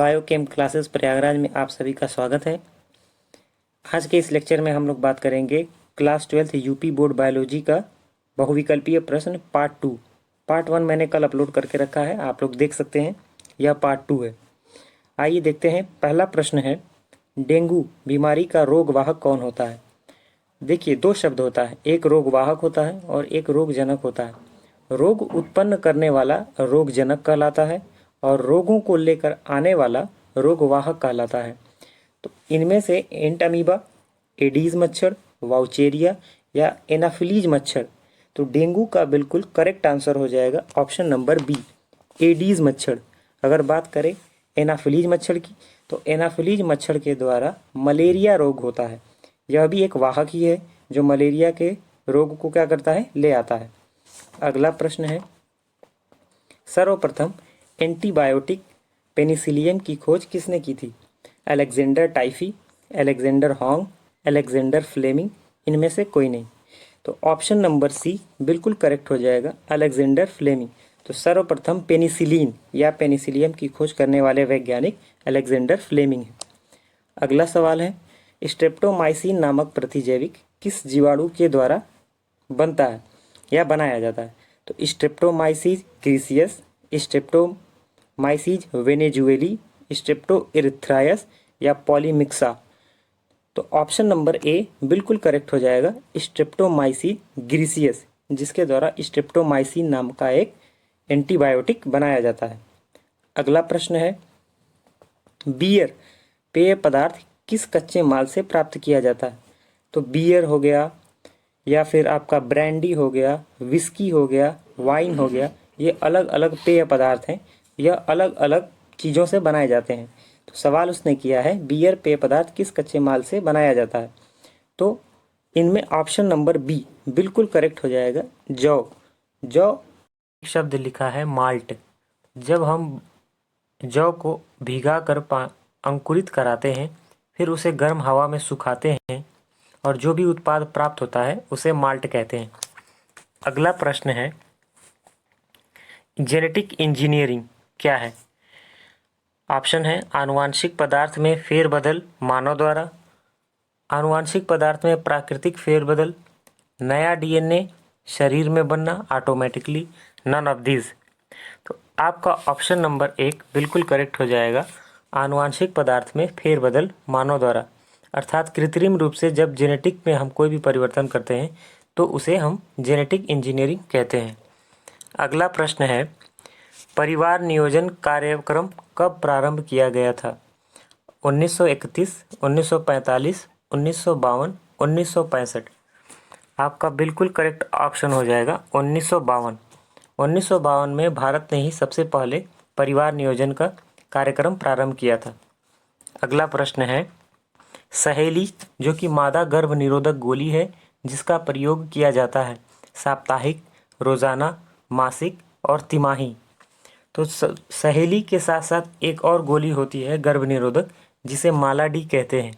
Biochem classes Prayagraj में आप सभी का स्वागत है। आज के इस लेक्चर में हम लोग बात करेंगे class 12th UP board biology का बहुविकल्पीय प्रश्न पार्ट 2। पार्ट 1 मैंने कल अपलोड करके रखा है, आप लोग देख सकते हैं। यह पार्ट 2 है। आइए देखते हैं। पहला प्रश्न है, डेंगू बीमारी का रोगवाहक कौन होता है? देखिए, दो शब्द होता है, एक रोगवाहक होता है और एक रोगजनक होता है। रोग उत्पन्न करने वाला रोगजनक कहलाता है और रोगों को लेकर आने वाला रोगवाहक कहलाता है। तो इनमें से एंट अमीबा, एडीज मच्छर, वाउचेरिया या एनाफिलीज मच्छर। तो डेंगू का बिल्कुल करेक्ट आंसर हो जाएगा ऑप्शन नंबर बी, एडीज मच्छर। अगर बात करें एनाफिलीज मच्छर की, तो एनाफिलीज मच्छर के द्वारा मलेरिया रोग होता है। यह भी एक वाहक ही है जो मलेरिया के रोग को क्या करता है, ले आता है। अगला प्रश्न है, सर्वप्रथम एंटीबायोटिक पेनिसिलियम की खोज किसने की थी? अलेक्जेंडर टाइफी, अलेक्जेंडर हॉन्ग, अलेक्जेंडर फ्लेमिंग, इनमें से कोई नहीं। तो ऑप्शन नंबर सी बिल्कुल करेक्ट हो जाएगा, अलेक्जेंडर फ्लेमिंग। तो सर्वप्रथम पेनिसिलिन या पेनिसिलियम की खोज करने वाले वैज्ञानिक अलेक्जेंडर फ्लेमिंग हैं। अगला सवाल है, स्ट्रेप्टोमाइसिन नामक प्रतिजैविक किस जीवाणु के द्वारा बनता है या बनाया जाता है? तो स्ट्रेप्टोमाइसिस ग्रीसियस, स्ट्रेप्टोमाइसिस वेनेजुएली, स्ट्रेप्टोइरिथ्रायस या पॉलीमिक्सा। तो ऑप्शन नंबर ए बिल्कुल करेक्ट हो जाएगा, स्ट्रेप्टोमाइसिस ग्रीसियस, जिसके द्वारा स्ट्रेप्टोमाइसिन नाम का एक एंटीबायोटिक बनाया जाता है। अगला प्रश्न है, बियर पेय पदार्थ किस कच्चे माल से प्राप्त किया जाता है? तो बियर हो गया या फिर आपका ब्रांडी हो गया, विस्की हो गया, वाइन हो गया, ये अलग अलग पेय पदार्थ हैं। यह अलग अलग चीज़ों से बनाए जाते हैं। तो सवाल उसने किया है, बियर पेय पदार्थ किस कच्चे माल से बनाया जाता है? तो इनमें ऑप्शन नंबर बी बिल्कुल करेक्ट हो जाएगा, जौ। जौ शब्द लिखा है माल्ट। जब हम जौ को भिगा कर अंकुरित कराते हैं, फिर उसे गर्म हवा में सुखाते हैं और जो भी उत्पाद प्राप्त होता है उसे माल्ट कहते हैं। अगला प्रश्न है, जेनेटिक इंजीनियरिंग क्या है? ऑप्शन है, आनुवांशिक पदार्थ में फेरबदल मानव द्वारा, आनुवांशिक पदार्थ में प्राकृतिक फेरबदल, नया डीएनए शरीर में बनना ऑटोमेटिकली, नन ऑफ दिस। तो आपका ऑप्शन नंबर एक बिल्कुल करेक्ट हो जाएगा, आनुवांशिक पदार्थ में फेरबदल मानव द्वारा, अर्थात कृत्रिम रूप से जब जेनेटिक में हम कोई भी परिवर्तन करते हैं तो उसे हम जेनेटिक इंजीनियरिंग कहते हैं। अगला प्रश्न है, परिवार नियोजन कार्यक्रम कब प्रारंभ किया गया था? 1931, 1945, 1952, 1965। आपका बिल्कुल करेक्ट ऑप्शन हो जाएगा 1952। 1952 में भारत ने ही सबसे पहले परिवार नियोजन का कार्यक्रम प्रारंभ किया था। अगला प्रश्न है, सहेली जो कि मादा गर्भ निरोधक गोली है जिसका प्रयोग किया जाता है साप्ताहिक, रोजाना, मासिक और तिमाही। तो सहेली के साथ साथ एक और गोली होती है गर्भ निरोधक, जिसे मालाडी कहते हैं।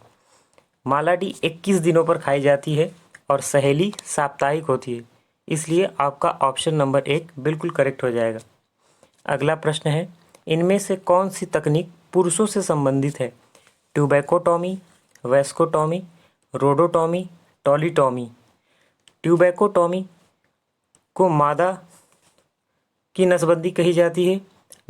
मालाडी 21 दिनों पर खाई जाती है और सहेली साप्ताहिक होती है, इसलिए आपका ऑप्शन नंबर एक बिल्कुल करेक्ट हो जाएगा। अगला प्रश्न है, इनमें से कौन सी तकनीक पुरुषों से संबंधित है? ट्यूबैकोटॉमी, वैस्कोटॉमी, रोडोटॉमी, टॉलीटॉमी। ट्यूबैकोटॉमी को मादा की नसबंदी कही जाती है,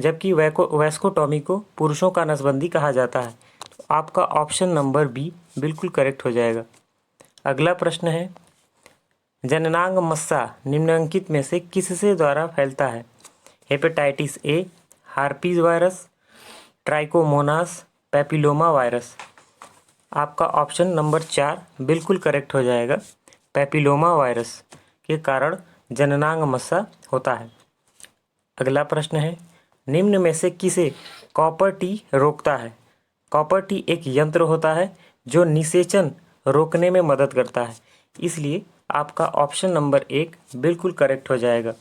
जबकि वैस्कोटॉमी को पुरुषों का नसबंदी कहा जाता है। तो आपका ऑप्शन नंबर बी बिल्कुल करेक्ट हो जाएगा। अगला प्रश्न है, जननांग मस्सा निम्नलिखित में से किससे द्वारा फैलता है? Hepatitis A, herpes virus, trichomonas, papilloma virus. आपका ऑप्शन नंबर 4 बिल्कुल करेक्ट हो जाएगा, पैपिलोमा वायरस के कारण जननांग मस्सा होता है। अगला प्रश्न है, निम्न में से किसे कॉपर टी रोकता है? कॉपर टी एक यंत्र होता है जो निषेचन रोकने में मदद करता है, इसलिए आपका ऑप्शन नंबर 1 बिल्कुल करेक्ट हो जाएगा।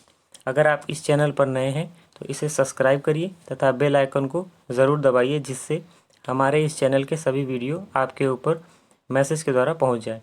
अगर आप इस चैनल पर नए हैं तो इसे सब्सक्राइब करिए तथा बेल आइकन को ज़रूर दबाइए, जिससे हमारे इस चैनल के सभी वीडियो आपके ऊपर मैसेज के द्वारा पहुंच जाए।